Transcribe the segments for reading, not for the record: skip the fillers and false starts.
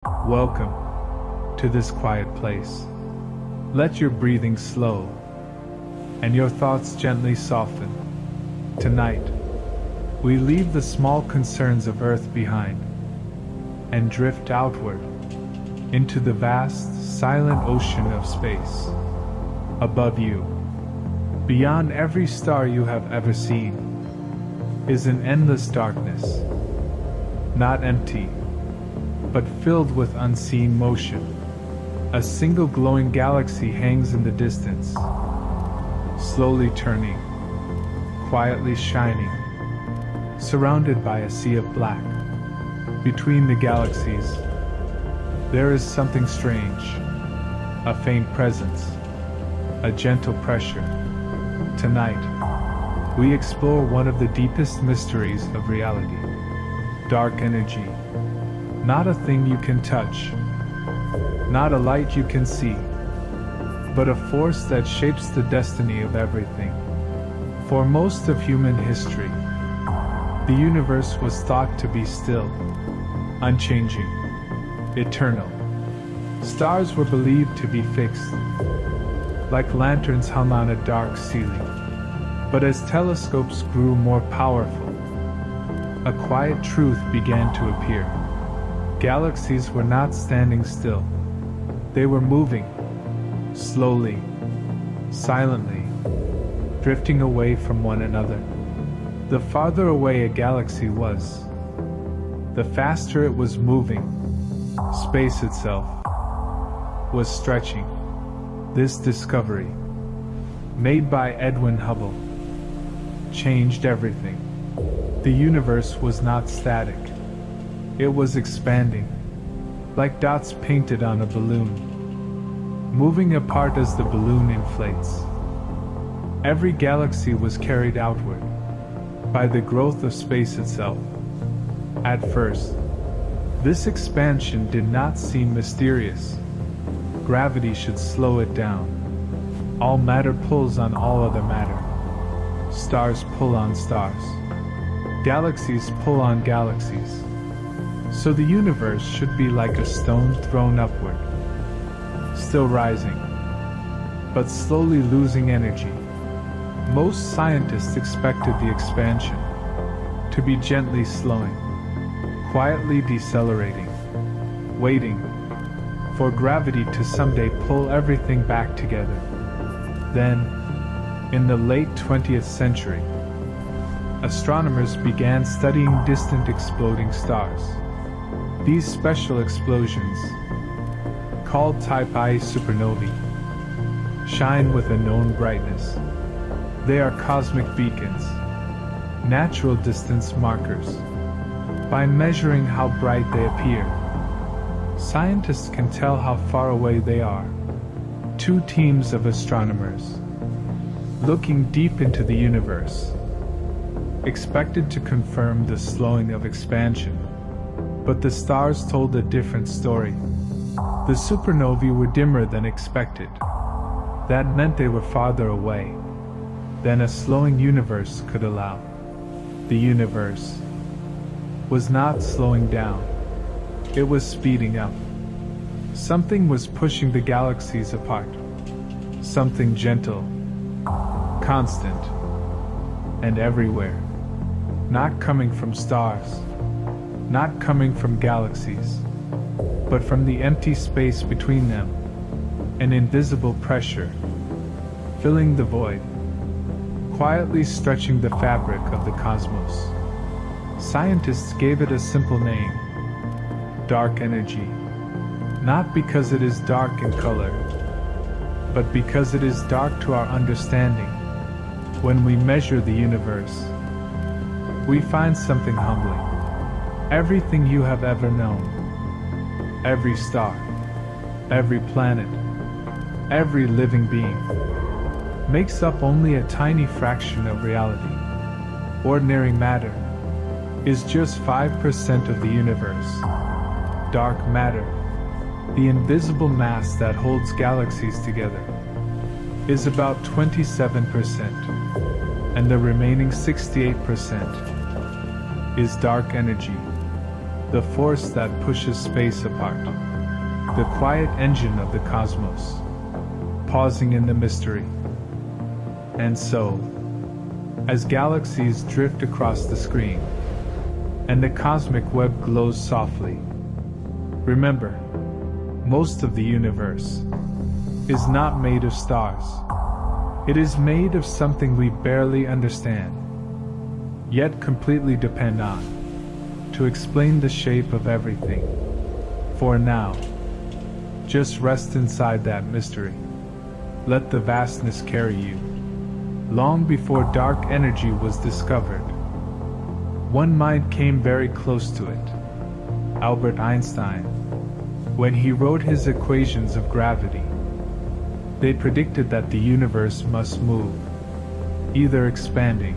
Welcome to this quiet place. Let your breathing slow and your thoughts gently soften. Tonight, we leave the small concerns of earth behind and drift outward into the vast, silent ocean of space. Above you, beyond every star you have ever seen, is an endless darkness, not empty, but filled with unseen motion. A single glowing galaxy hangs in the distance, slowly turning, quietly shining, surrounded by a sea of black. Between the galaxies, there is something strange, a faint presence, a gentle pressure. Tonight, we explore one of the deepest mysteries of reality. Dark energy. Not a thing you can touch, not a light you can see, but a force that shapes the destiny of everything. For most of human history, the universe was thought to be still, unchanging, eternal. Stars were believed to be fixed, like lanterns hung on a dark ceiling. But as telescopes grew more powerful, a quiet truth began to appear. Galaxies were not standing still. They were moving, slowly, silently, drifting away from one another. The farther away a galaxy was, the faster it was moving. Space itself was stretching. This discovery, made by Edwin Hubble, changed everything. The universe was not static. It was expanding, like dots painted on a balloon, moving apart as the balloon inflates. Every galaxy was carried outward by the growth of space itself. At first, this expansion did not seem mysterious. Gravity should slow it down. All matter pulls on all other matter. Stars pull on stars. Galaxies pull on galaxies. So the universe should be like a stone thrown upward, still rising, but slowly losing energy. Most scientists expected the expansion to be gently slowing, quietly decelerating, waiting for gravity to someday pull everything back together. Then, in the late 20th century, astronomers began studying distant exploding stars. These special explosions, called Type I supernovae, shine with a known brightness. They are cosmic beacons, natural distance markers. By measuring how bright they appear, scientists can tell how far away they are. Two teams of astronomers, looking deep into the universe, expected to confirm the slowing of expansion. But the stars told a different story. The supernovae were dimmer than expected. That meant they were farther away than a slowing universe could allow. The universe was not slowing down. It was speeding up. Something was pushing the galaxies apart. Something gentle, constant, and everywhere. Not coming from stars, not coming from galaxies, but from the empty space between them. An invisible pressure, filling the void, quietly stretching the fabric of the cosmos. Scientists gave it a simple name: dark energy. Not because it is dark in color, but because it is dark to our understanding. When we measure the universe, we find something humbling. Everything you have ever known, every star, every planet, every living being, makes up only a tiny fraction of reality. Ordinary matter is just 5% of the universe. Dark matter, the invisible mass that holds galaxies together, is about 27%, and the remaining 68% is dark energy. the force that pushes space apart, the quiet engine of the cosmos, pausing in the mystery. And so, as galaxies drift across the screen, and the cosmic web glows softly, remember, most of the universe is not made of stars. It is made of something we barely understand, yet completely depend on, to explain the shape of everything. For now, just rest inside that mystery. Let the vastness carry you. Long before dark energy was discovered, one mind came very close to it. Albert Einstein. When he wrote his equations of gravity, they predicted that the universe must move, either expanding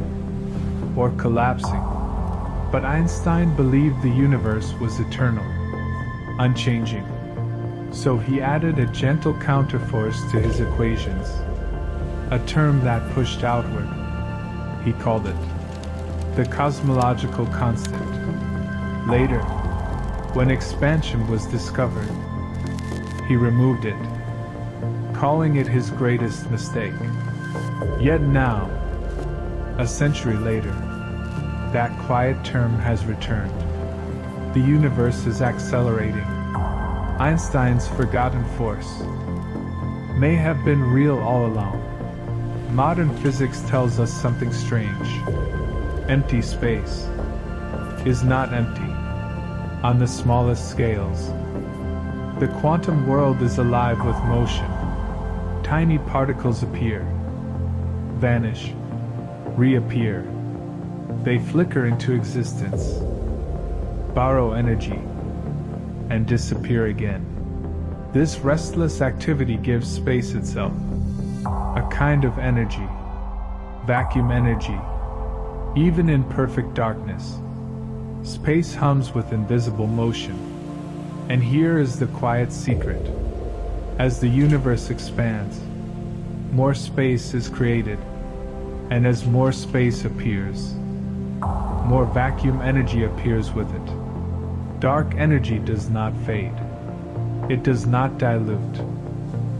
or collapsing. But Einstein believed the universe was eternal, unchanging. So he added a gentle counterforce to his equations, a term that pushed outward. He called it the cosmological constant. Later, when expansion was discovered, he removed it, calling it his greatest mistake. Yet now, a century later, that quiet term has returned. The universe is accelerating. Einstein's forgotten force may have been real all along. Modern physics tells us something strange. Empty space is not empty. On the smallest scales, the quantum world is alive with motion. Tiny particles appear, vanish, reappear. They flicker into existence, borrow energy, and disappear again. This restless activity gives space itself a kind of energy, vacuum energy. Even in perfect darkness, space hums with invisible motion. And here is the quiet secret. As the universe expands, more space is created, and as more space appears, more vacuum energy appears with it. Dark energy does not fade. It does not dilute.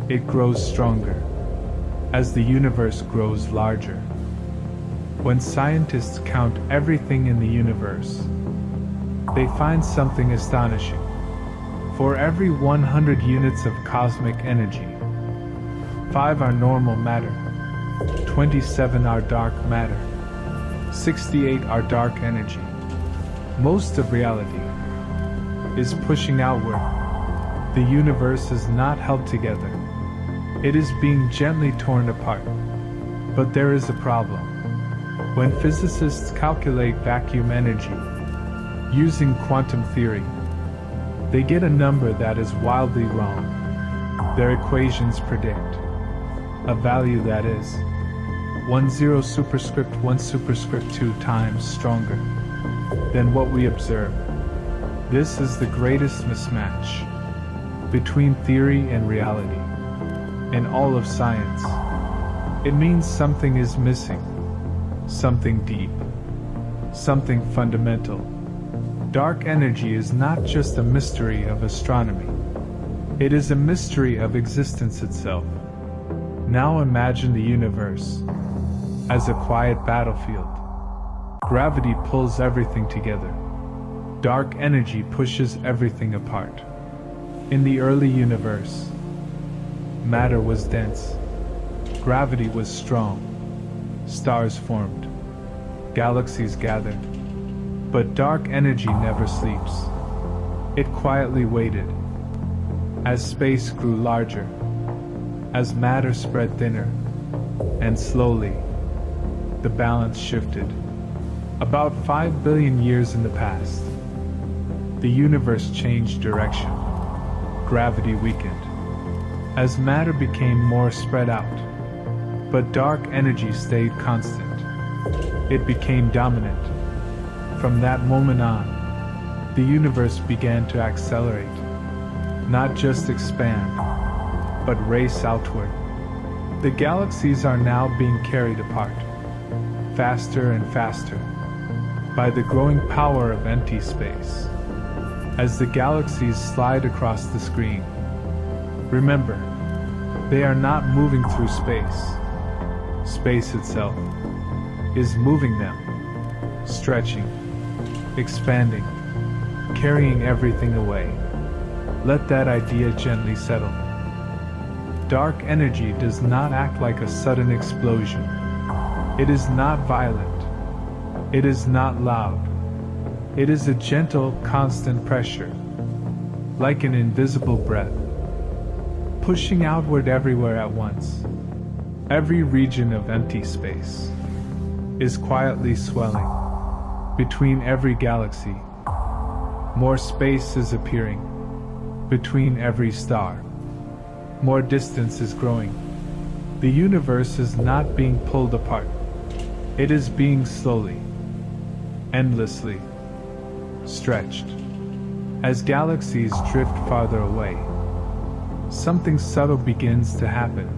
It grows stronger as the universe grows larger. When scientists count everything in the universe, they find something astonishing. For every 100 units of cosmic energy, 5 are normal matter, 27 are dark matter, 68 are dark energy. Most of reality is pushing outward. The universe is not held together. It is being gently torn apart. But there is a problem. When physicists calculate vacuum energy using quantum theory, they get a number that is wildly wrong. Their equations predict a value that is 10 superscript 1 superscript 2 times stronger than what we observe. This is the greatest mismatch between theory and reality in all of science. It means something is missing, something deep, something fundamental. Dark energy is not just a mystery of astronomy. It is a mystery of existence itself. Now imagine the universe as a quiet battlefield. Gravity pulls everything together. Dark energy pushes everything apart. In the early universe, matter was dense. Gravity was strong. Stars formed. Galaxies gathered. But dark energy never sleeps. It quietly waited. As space grew larger, as matter spread thinner, and slowly, the balance shifted. About 5 billion years in the past, the universe changed direction. Gravity weakened. As matter became more spread out, but dark energy stayed constant. It became dominant. From that moment on, the universe began to accelerate, not just expand, but race outward. The galaxies are now being carried apart, faster and faster, by the growing power of empty space. as the galaxies slide across the screen. Remember, they are not moving through space. Space itself is moving them, stretching, expanding, carrying everything away. Let that idea gently settle. Dark energy does not act like a sudden explosion. It is not violent. It is not loud. It is a gentle, constant pressure, like an invisible breath, pushing outward everywhere at once. Every region of empty space is quietly swelling. Between every galaxy, more space is appearing. Between every star, more distance is growing. The universe is not being pulled apart. It is being slowly, endlessly stretched. As galaxies drift farther away, something subtle begins to happen.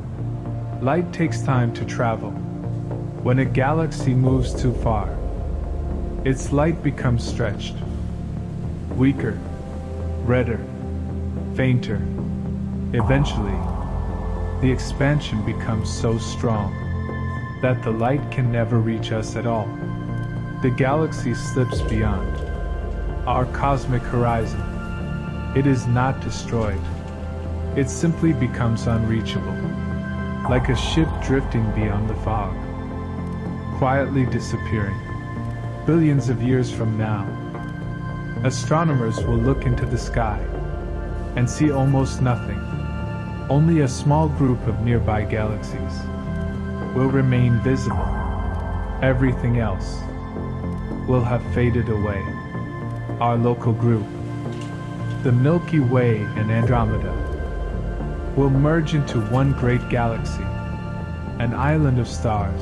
Light takes time to travel. When a galaxy moves too far, its light becomes stretched, weaker, redder, fainter. Eventually, the expansion becomes so strong that the light can never reach us at all. The galaxy slips beyond our cosmic horizon. It is not destroyed. It simply becomes unreachable, like a ship drifting beyond the fog, quietly disappearing. Billions of years from now, astronomers will look into the sky and see almost nothing. Only a small group of nearby galaxies will remain visible. Everything else will have faded away. Our local group, the Milky Way and Andromeda, will merge into one great galaxy, an island of stars,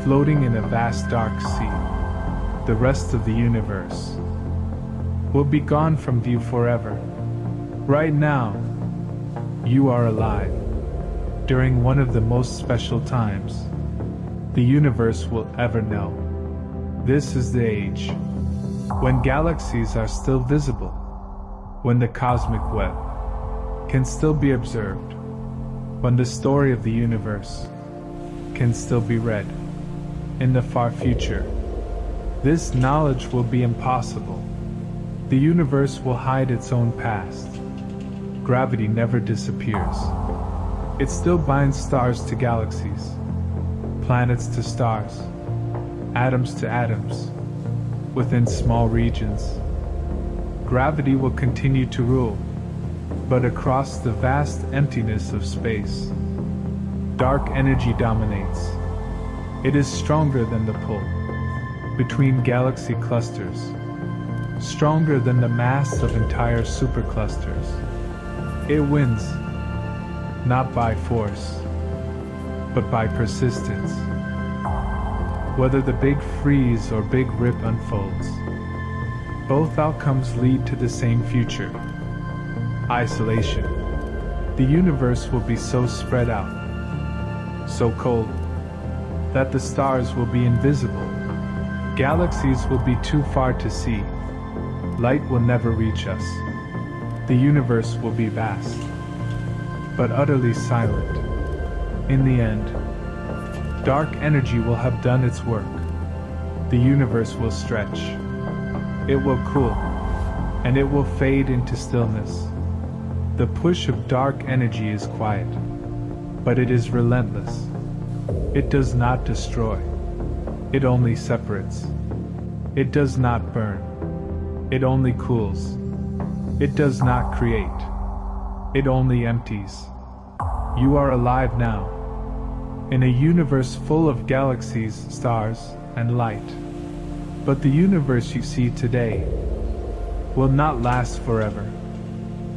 floating in a vast dark sea. The rest of the universe will be gone from view forever. Right now, you are alive during one of the most special times the universe will ever know. This is the age when galaxies are still visible, when the cosmic web can still be observed, when the story of the universe can still be read. In the far future, this knowledge will be impossible. The universe will hide its own past. Gravity never disappears. It still binds stars to galaxies, planets to stars, atoms to atoms, within small regions. Gravity will continue to rule, but across the vast emptiness of space, dark energy dominates. It is stronger than the pull between galaxy clusters, stronger than the mass of entire superclusters. It wins, not by force, but by persistence. Whether the big freeze or big rip unfolds, both outcomes lead to the same future: isolation. The universe will be so spread out, so cold, that the stars will be invisible. Galaxies will be too far to see. Light will never reach us. The universe will be vast, but utterly silent. In the end, dark energy will have done its work. The universe will stretch. It will cool, and it will fade into stillness. The push of dark energy is quiet, but it is relentless. It does not destroy. It only separates. It does not burn. It only cools. It does not create. It only empties. You are alive now, in a universe full of galaxies, stars, and light. But the universe you see today will not last forever.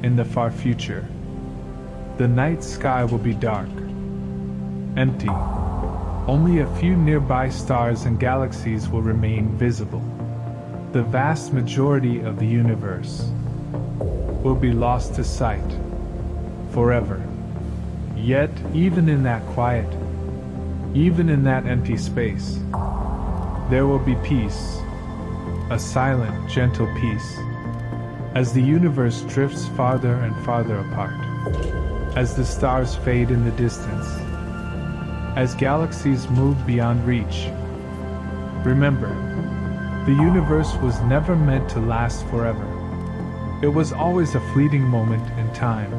In the far future, the night sky will be dark, empty. Only a few nearby stars and galaxies will remain visible. The vast majority of the universe will be lost to sight forever. Yet, even in that quiet, even in that empty space, there will be peace, a silent, gentle peace, As the universe drifts farther and farther apart, as the stars fade in the distance, as galaxies move beyond reach, remember, the universe was never meant to last forever. It was always a fleeting moment in time.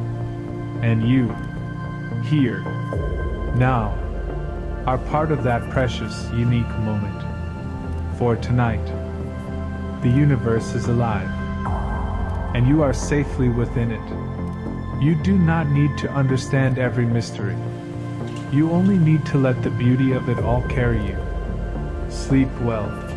And you, here, now, are part of that precious, unique moment. For tonight, the universe is alive, and you are safely within it. You do not need to understand every mystery. You only need to let the beauty of it all carry you. Sleep well.